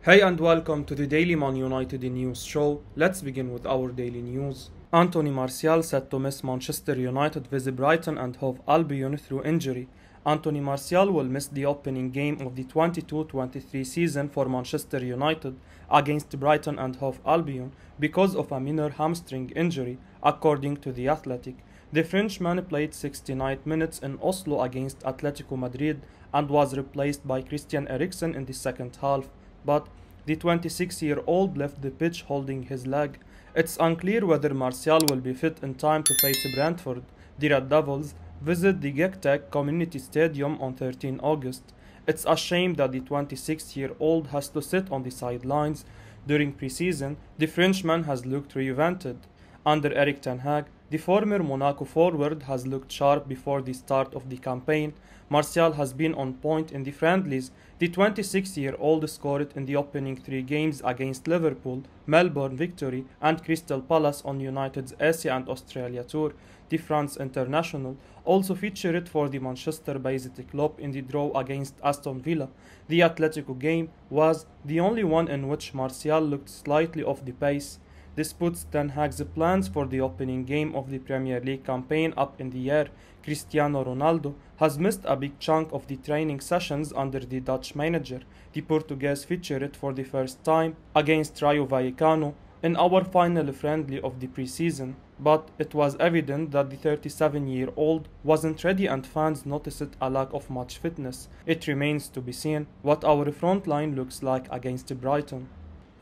Hey and welcome to the Daily Man United News Show. Let's begin with our daily news. Anthony Martial set to miss Manchester United visit Brighton and Hove Albion through injury. Anthony Martial will miss the opening game of the 22-23 season for Manchester United against Brighton and Hove Albion because of a minor hamstring injury, according to the Athletic. The Frenchman played 69 minutes in Oslo against Atletico Madrid and was replaced by Christian Eriksen in the second half. But the 26-year-old left the pitch holding his leg. It's unclear whether Martial will be fit in time to face Brentford. The Red Devils visit the Gectech Community Stadium on 13 August. It's a shame that the 26-year-old has to sit on the sidelines. During pre-season, the Frenchman has looked reinvented. Under Erik ten Hag, the former Monaco forward has looked sharp before the start of the campaign. Martial has been on point in the friendlies. The 26-year-old scored in the opening 3 games against Liverpool, Melbourne Victory and Crystal Palace on United's Asia and Australia tour. The France international also featured for the Manchester-based club in the draw against Aston Villa. The Atletico game was the only one in which Martial looked slightly off the pace. This puts Ten Hag's plans for the opening game of the Premier League campaign up in the air. Cristiano Ronaldo has missed a big chunk of the training sessions under the Dutch manager. The Portuguese featured for the first time against Rayo Vallecano in our final friendly of the pre-season, but it was evident that the 37-year-old wasn't ready and fans noticed a lack of match fitness. It remains to be seen what our front line looks like against Brighton.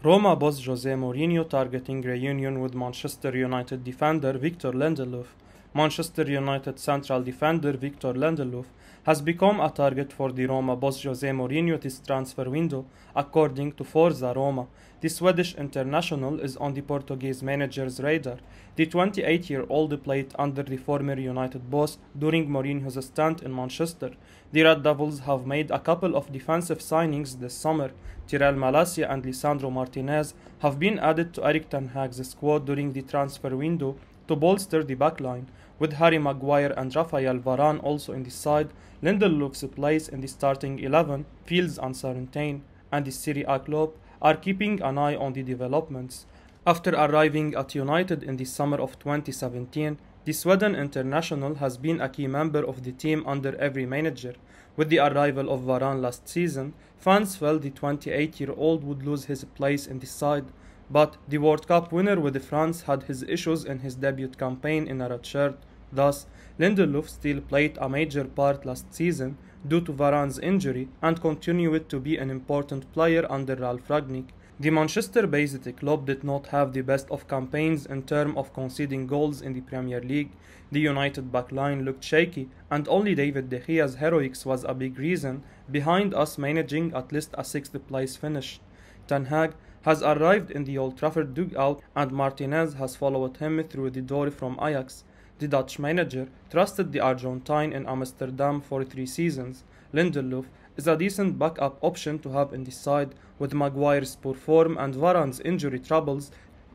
Roma boss Jose Mourinho targeting reunion with Manchester United defender Victor Lindelof. Manchester United central defender Victor Lindelof has become a target for the Roma boss Jose Mourinho this transfer window, according to Forza Roma. The Swedish international is on the Portuguese manager's radar. The 28-year-old played under the former United boss during Mourinho's stint in Manchester. The Red Devils have made a couple of defensive signings this summer. Tyrell Malacia and Lisandro Martinez have been added to Erik ten Hag's squad during the transfer window to bolster the backline. With Harry Maguire and Rafael Varane also in the side, Lindelof's place in the starting 11 feels uncertain, and the Serie A club are keeping an eye on the developments. After arriving at United in the summer of 2017, the Sweden international has been a key member of the team under every manager. With the arrival of Varane last season, fans felt the 28-year-old would lose his place in the side, but the World Cup winner with France had his issues in his debut campaign in a red shirt. Thus, Lindelof still played a major part last season due to Varane's injury and continued to be an important player under Ralf Rangnick. The Manchester-based club did not have the best of campaigns in terms of conceding goals in the Premier League. The United backline looked shaky, and only David De Gea's heroics was a big reason behind us managing at least a 6th place finish. Ten Hag has arrived in the Old Trafford dugout, and Martinez has followed him through the door from Ajax. The Dutch manager trusted the Argentine in Amsterdam for 3 seasons. Lindelof is a decent backup option to have in the side, with Maguire's poor form and Varane's injury troubles.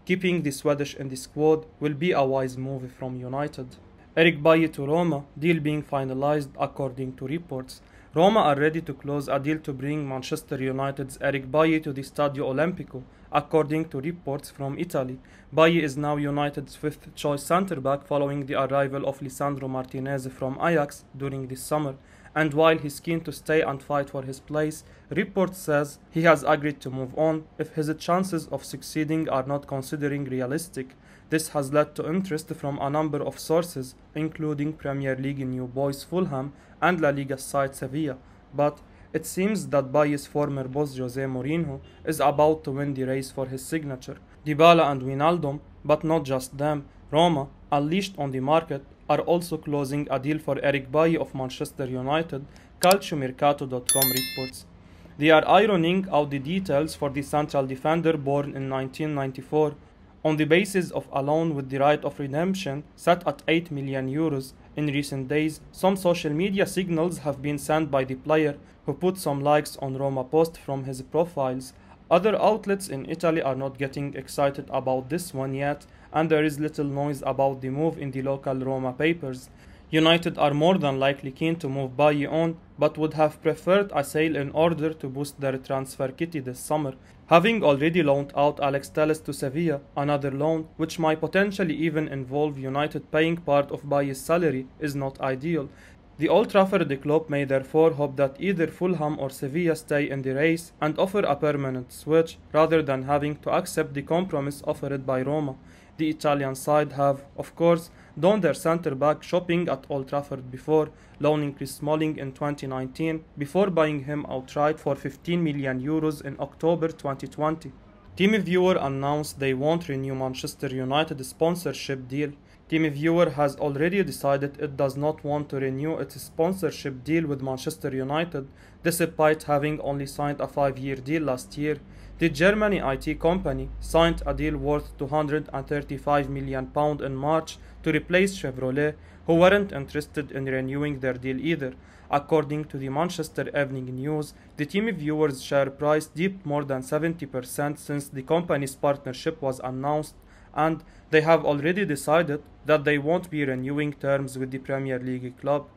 Keeping the Swedish in the squad will be a wise move from United. Eric Bailly to Roma, deal being finalized according to reports. Roma are ready to close a deal to bring Manchester United's Eric Bailly to the Stadio Olimpico, according to reports from Italy. Bailly is now United's 5th choice centre-back following the arrival of Lisandro Martinez from Ajax during this summer, and while he's keen to stay and fight for his place, report says he has agreed to move on if his chances of succeeding are not considering realistic. This has led to interest from a number of sources, including Premier League new boys Fulham and La Liga side Sevilla, but it seems that Bailly's former boss Jose Mourinho is about to win the race for his signature. Dybala and Wijnaldum, but not just them, Roma, unleashed on the market, are also closing a deal for Eric Bailly of Manchester United, calciomercato.com reports. They are ironing out the details for the central defender born in 1994 on the basis of a loan with the right of redemption set at €8 million. In recent days, some social media signals have been sent by the player, who put some likes on Roma posts from his profiles. Other outlets in Italy are not getting excited about this one yet, and there is little noise about the move in the local Roma papers. United are more than likely keen to move Bailly on, but would have preferred a sale in order to boost their transfer kitty this summer, having already loaned out Alex Telles to Sevilla. Another loan, which might potentially even involve United paying part of Bailly's salary, is not ideal. The Old Trafford club may therefore hope that either Fulham or Sevilla stay in the race and offer a permanent switch, rather than having to accept the compromise offered by Roma. The Italian side have, of course, done their centre-back shopping at Old Trafford before, loaning Chris Smalling in 2019 before buying him outright for €15 million in October 2020. TeamViewer announced they won't renew Manchester United's sponsorship deal. TeamViewer has already decided it does not want to renew its sponsorship deal with Manchester United, despite having only signed a 5-year deal last year. The German IT company signed a deal worth £235 million in March to replace Chevrolet, who weren't interested in renewing their deal either. According to the Manchester Evening News, the TeamViewer's share price dipped more than 70% since the company's partnership was announced, and they have already decided that they won't be renewing terms with the Premier League club.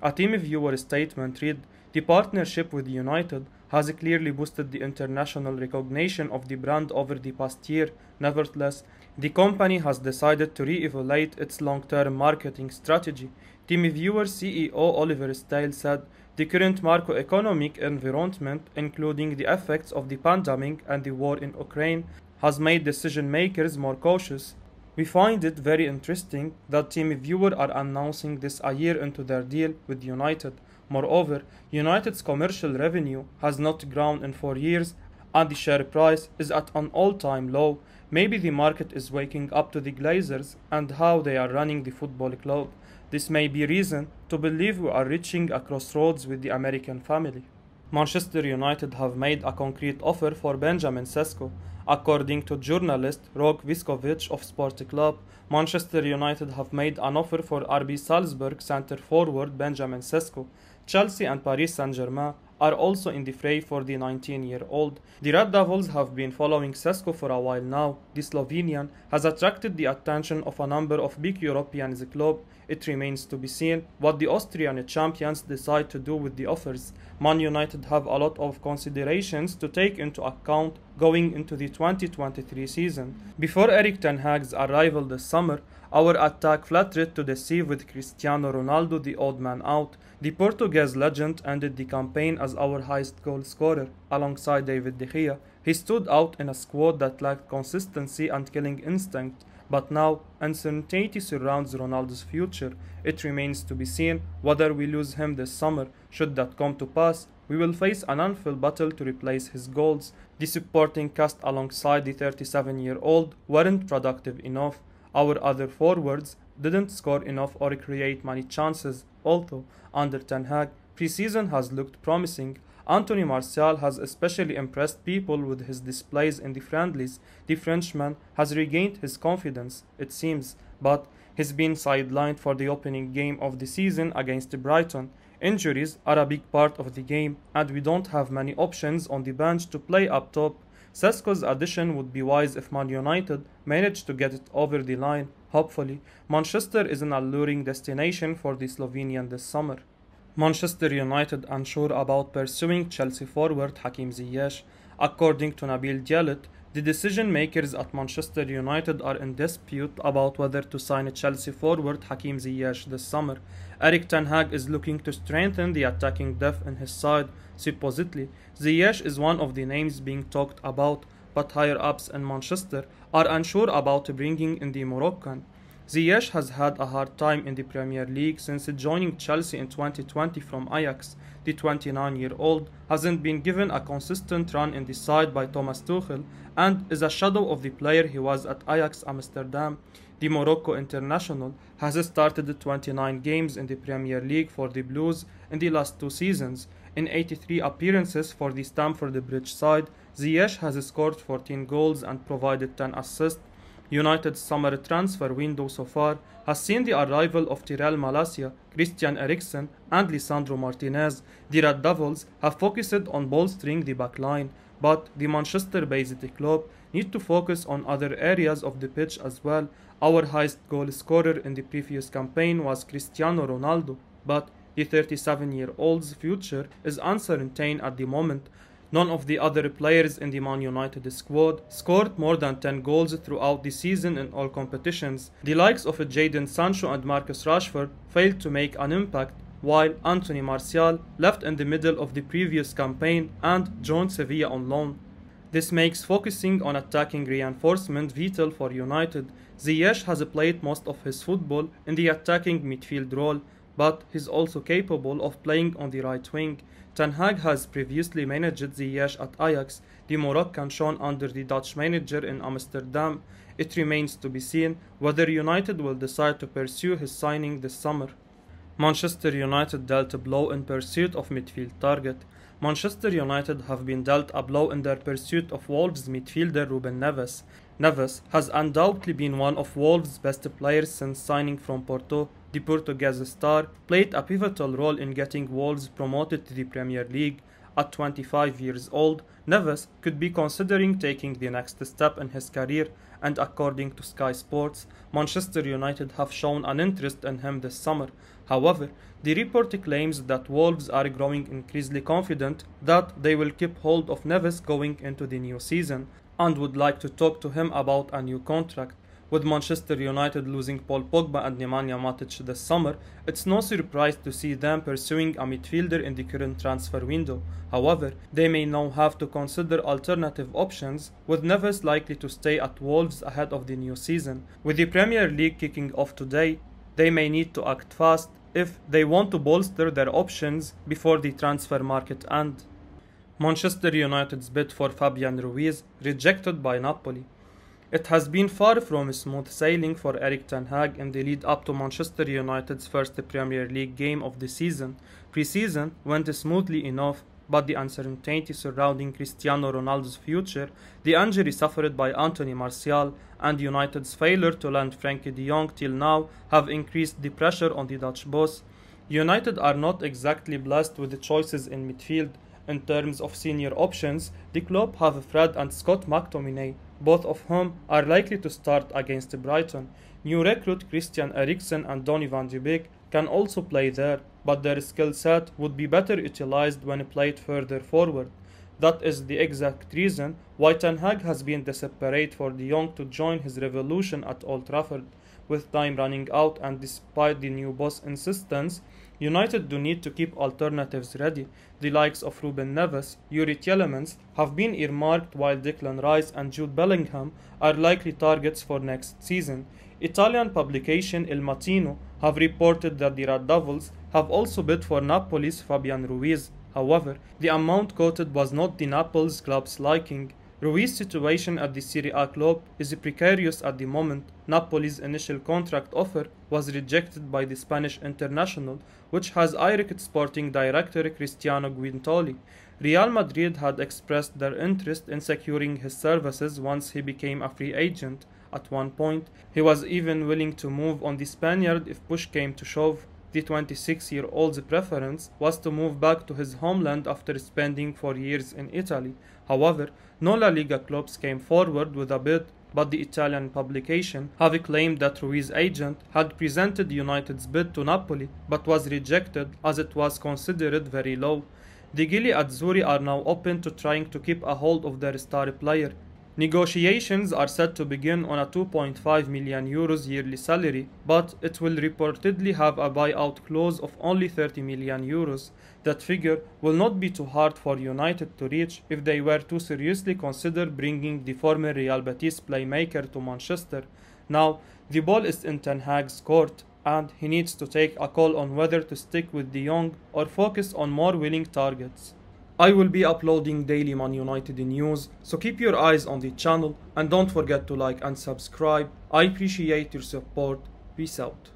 A TeamViewer statement read, "The partnership with United has clearly boosted the international recognition of the brand over the past year. Nevertheless, the company has decided to re-evaluate its long-term marketing strategy." TeamViewer CEO Oliver Stahel said, "The current macroeconomic environment, including the effects of the pandemic and the war in Ukraine, has made decision makers more cautious. We find it very interesting that TeamViewer are announcing this a year into their deal with United. Moreover, United's commercial revenue has not grown in 4 years, and the share price is at an all-time low. Maybe the market is waking up to the Glazers and how they are running the football club. This may be reason to believe we are reaching a crossroads with the American family." Manchester United have made a concrete offer for Benjamin Sesko. According to journalist Rok Viskovic of Sport Club, Manchester United have made an offer for RB Salzburg centre forward Benjamin Sesko. Chelsea and Paris Saint-Germain are also in the fray for the 19-year-old. The Red Devils have been following Sesko for a while now. The Slovenian has attracted the attention of a number of big European clubs. It remains to be seen what the Austrian champions decide to do with the offers. Man United have a lot of considerations to take into account going into the 2023 season. Before Erik ten Hag's arrival this summer, our attack flattered to deceive with Cristiano Ronaldo the odd man out. The Portuguese legend ended the campaign as our highest goal scorer, alongside David De Gea. He stood out in a squad that lacked consistency and killing instinct, but now uncertainty surrounds Ronaldo's future. It remains to be seen whether we lose him this summer. Should that come to pass, we will face an uphill battle to replace his goals. The supporting cast alongside the 37-year-old weren't productive enough. Our other forwards didn't score enough or create many chances, although under Ten Hag, pre-season has looked promising. Anthony Martial has especially impressed people with his displays in the friendlies. The Frenchman has regained his confidence, it seems, but he's been sidelined for the opening game of the season against Brighton. Injuries are a big part of the game, and we don't have many options on the bench to play up top. Sesko's addition would be wise if Man United managed to get it over the line. Hopefully, Manchester is an alluring destination for the Slovenian this summer. Manchester United unsure about pursuing Chelsea forward Hakim Ziyech. According to Nabil Djelit, the decision makers at Manchester United are in dispute about whether to sign Chelsea forward Hakim Ziyech this summer. Erik ten Hag is looking to strengthen the attacking depth in his side. Supposedly, Ziyech is one of the names being talked about, but higher-ups in Manchester are unsure about bringing in the Moroccan. Ziyech has had a hard time in the Premier League since joining Chelsea in 2020 from Ajax. The 29-year-old hasn't been given a consistent run in the side by Thomas Tuchel and is a shadow of the player he was at Ajax Amsterdam. The Morocco international has started 29 games in the Premier League for the Blues in the last 2 seasons. In 83 appearances for the Stamford Bridge side, Ziyech has scored 14 goals and provided 10 assists. United's summer transfer window so far has seen the arrival of Tyrell Malacia, Christian Eriksen and Lisandro Martinez. The Red Devils have focused on bolstering the backline, but the Manchester-based club need to focus on other areas of the pitch as well. Our highest goal scorer in the previous campaign was Cristiano Ronaldo, but the 37-year-old's future is uncertain at the moment. None of the other players in the Man United squad scored more than 10 goals throughout the season in all competitions. The likes of Jadon Sancho and Marcus Rashford failed to make an impact, while Anthony Martial left in the middle of the previous campaign and joined Sevilla on loan. This makes focusing on attacking reinforcement vital for United. Ziyech has played most of his football in the attacking midfield role, but he's also capable of playing on the right wing. Ten Hag has previously managed Ziyech at Ajax, the Moroccan shown under the Dutch manager in Amsterdam. It remains to be seen whether United will decide to pursue his signing this summer. Manchester United dealt a blow in pursuit of midfield target. Manchester United have been dealt a blow in their pursuit of Wolves midfielder Ruben Neves. Neves has undoubtedly been one of Wolves' best players since signing from Porto. The Portuguese star played a pivotal role in getting Wolves promoted to the Premier League. At 25 years old, Neves could be considering taking the next step in his career, and according to Sky Sports, Manchester United have shown an interest in him this summer. However, the report claims that Wolves are growing increasingly confident that they will keep hold of Neves going into the new season, and would like to talk to him about a new contract. With Manchester United losing Paul Pogba and Nemanja Matic this summer, it's no surprise to see them pursuing a midfielder in the current transfer window. However, they may now have to consider alternative options, with Neves likely to stay at Wolves ahead of the new season. With the Premier League kicking off today, they may need to act fast if they want to bolster their options before the transfer market ends. Manchester United's bid for Fabian Ruiz rejected by Napoli. It has been far from smooth sailing for Erik ten Hag in the lead up to Manchester United's first Premier League game of the season. Pre-season went smoothly enough, but the uncertainty surrounding Cristiano Ronaldo's future, the injury suffered by Anthony Martial, and United's failure to land Frenkie de Jong till now have increased the pressure on the Dutch boss. United are not exactly blessed with the choices in midfield. In terms of senior options, the club have Fred and Scott McTominay, both of whom are likely to start against Brighton. New recruit Christian Eriksen and Donny van de Beek can also play there, but their skill set would be better utilized when played further forward. That is the exact reason why Ten Hag has been desperate for de Jong to join his revolution at Old Trafford. With time running out and despite the new boss' insistence, United do need to keep alternatives ready. The likes of Ruben Neves, Yuri Tielemans have been earmarked, while Declan Rice and Jude Bellingham are likely targets for next season. Italian publication Il Mattino have reported that the Red Devils have also bid for Napoli's Fabian Ruiz. However, the amount quoted was not the Naples club's liking. Ruiz's situation at the Serie A club is precarious at the moment. Napoli's initial contract offer was rejected by the Spanish international, which has Ajax sporting director Cristiano Guintoli. Real Madrid had expressed their interest in securing his services once he became a free agent. At one point, he was even willing to move on the Spaniard if push came to shove. The 26-year-old's preference was to move back to his homeland after spending 4 years in Italy. However, no La Liga clubs came forward with a bid, but the Italian publication have claimed that Ruiz's agent had presented United's bid to Napoli but was rejected as it was considered very low. The Gili Azzurri are now open to trying to keep a hold of their star player. Negotiations are set to begin on a €2.5 million yearly salary, but it will reportedly have a buyout clause of only €30 million. That figure will not be too hard for United to reach if they were to seriously consider bringing the former Real Betis playmaker to Manchester. Now, the ball is in Ten Hag's court, and he needs to take a call on whether to stick with de Jong or focus on more willing targets. I will be uploading daily Man United news, so keep your eyes on the channel and don't forget to like and subscribe. I appreciate your support. Peace out.